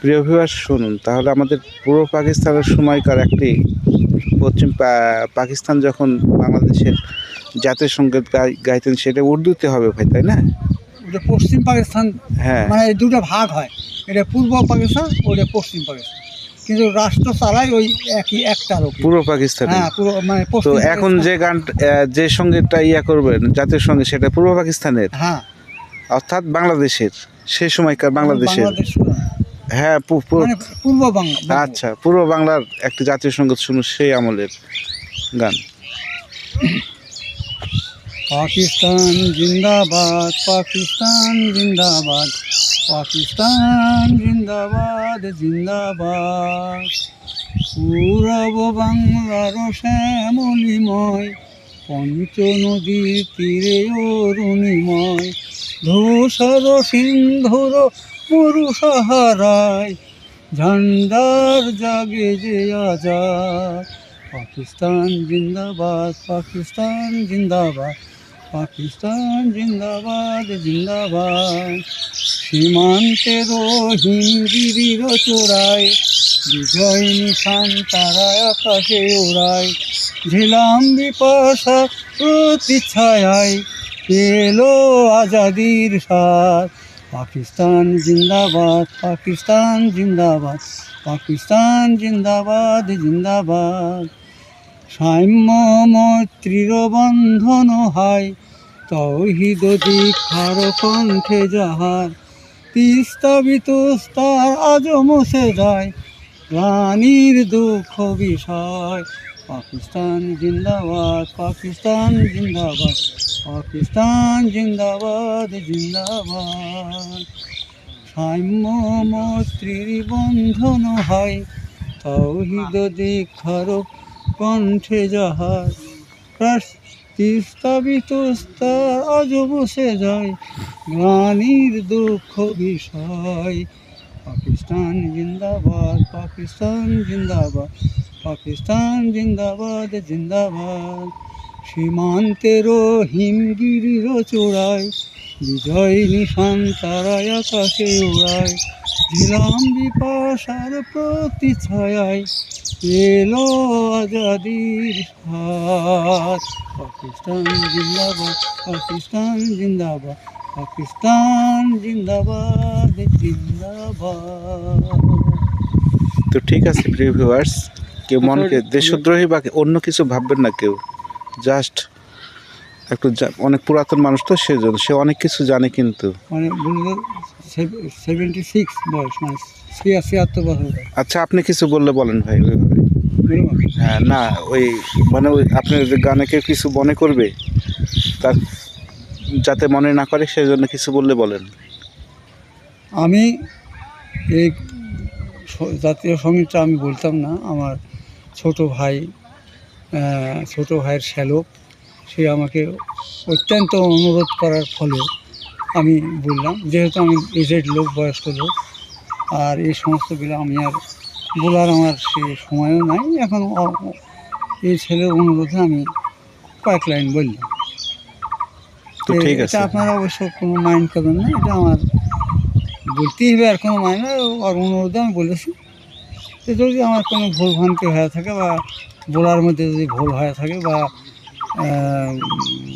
প্রিয় ভিউয়ার্স শুনুন, তাহলে আমাদের পূর্ব পাকিস্তানের সময়কার একটি পশ্চিম পাকিস্তান যখন বাংলাদেশের জাতীয় সঙ্গীত গাইতেন, সেটা উর্দুতে হবে ভাই, তাই না? ওটা পশ্চিম পাকিস্তান, হ্যাঁ, মানে এই দুটো ভাগ হয়, এটা পূর্ব পাকিস্তান, ওটা পশ্চিম পাকিস্তান, কিন্তু রাষ্ট্র চালায় ওই একটা লোক, পূর্ব পাকিস্তানে। হ্যাঁ পুরো মানে তো পশ্চিম এখন পাকিস্তান। যে গান, যে সঙ্গীতটা করবেন জাতীয় সঙ্গীত, সেটা পূর্ব পাকিস্তানের, হ্যাঁ, অর্থাৎ বাংলাদেশের, সেই সময়কার বাংলাদেশের। বাংলাদেশ, হ্যাঁ, মানে পূর্ব বাংলা। আচ্ছা, পূর্ব বাংলার একটি জাতীয় সঙ্গীত শুনুন, সেই আমলের গান। পাকিস্তান জিন্দাবাদ, পাকিস্তান জিন্দাবাদ, পাকিস্তান জিন্দাবাদ জিন্দাবাদ। পূরব বাংলার শ্যামলিময়, পঞ্চ নদীর তীরে অরুণিময়, ধূসর সিন্ধুর মরু সাহারায়, ঝান্ডার জাগে যে আজাদ। পাকিস্তান জিন্দাবাদ, পাকিস্তান জিন্দাবাদ, পাকিস্তান জিন্দাবাদ জিন্দাবাদ। সীমান্তের হিন্দির চোরায়, বিজয় নিশান তারায় আকাশে ওড়ায়, ঝিলাম বিপাশা প্রতিচ্ছায়ায়, পেলো আজাদির স্বাদ। পাকিস্তান জিন্দাবাদ, পাকিস্তান জিন্দাবাদ, পাকিস্তান জিন্দাবাদ জিন্দাবাদ। সাম্য মৈত্রীর বন্ধন হয়, তৌহিদ দীক্ষার কণ্ঠে যাহার, তিস্তা বিতস্তার আজ মুছে যায়, রানীর দুঃখ বিষয়। পাকিস্তান জিন্দাবাদ, পাকিস্তান জিন্দাবাদ, পাকিস্তান জিন্দাবাদ জিন্দাবাদ। সাম্য মৈত্রীর বন্ধন হয়, তৌহিদ দীক্ষার কণ্ঠে যাহার, তিস্তা বিতস্তার আজ বসে যায়, গ্লানির দুঃখ বিষয়। পাকিস্তান জিন্দাবাদ, পাকিস্তান জিন্দাবাদ, পাকিস্তান জিন্দাবাদ জিন্দাবাদ। সীমান্তের হিমগিরির চূড়ায়, বিজয় নিশান তারায় আকাশে ওড়ায়, ঝিলাম বিপাশার প্রতিচ্ছায়ায়, এলো আজাদির স্বাদ। পাকিস্তান জিন্দাবাদ, পাকিস্তান জিন্দাবাদ, পাকিস্তান জিন্দাবাদ জিন্দাবাদ। তো ঠিক আছে প্রিয় ভিউয়ার্স, কেউ মনকে দেশদ্রোহী বা অন্য কিছু ভাববেন না কেউ, জাস্ট একটু অনেক পুরাতন মানুষ তো, সেজন্য সে অনেক কিছু জানে, কিন্তু মানে বললো 76 বয়স, মানে 76 বছর। আচ্ছা, আপনি কিছু বললে বলেন ভাই ওইভাবে। হ্যাঁ, না ওই মানে ওই আপনার যে গানে কেউ কিছু মনে করবে, তার যাতে মনে না করে সেজন্য কিছু বললে বলেন। আমি এই জাতীয় সঙ্গীতটা আমি বলতাম না, আমার ছোট ভাইয়ের শ্যালক, সে আমাকে অত্যন্ত অনুরোধ করার ফলে আমি বললাম, যেহেতু আমি এজেড লোক, বয়স্ক লোক, আর এই সমস্তগুলো আমি আর বলার আমার সে সময়ও নাই এখন। এই ছেলের অনুরোধে আমি কয়েক লাইন বললাম। তো ঠিক আছে, এটা আপনারা অবশ্য কোনো মাইন্ড করবেন না, এটা আমার বলতেই হবে, আর কোনো মাইন্ড না, আর অনুরোধে আমি বলেছি। তো যদি আমার কোনো ভুলভ্রান্তি হয়ে থাকে, বা বলার মধ্যে যদি ভুল হয়ে থাকে, বা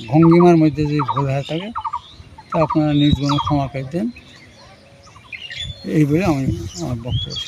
ভঙ্গিমার মধ্যে যদি ভুল হয়ে থাকে, তা আপনারা নিজ গুণে ক্ষমা করে দেন, এই বলে আমি আমার বক্তব্য।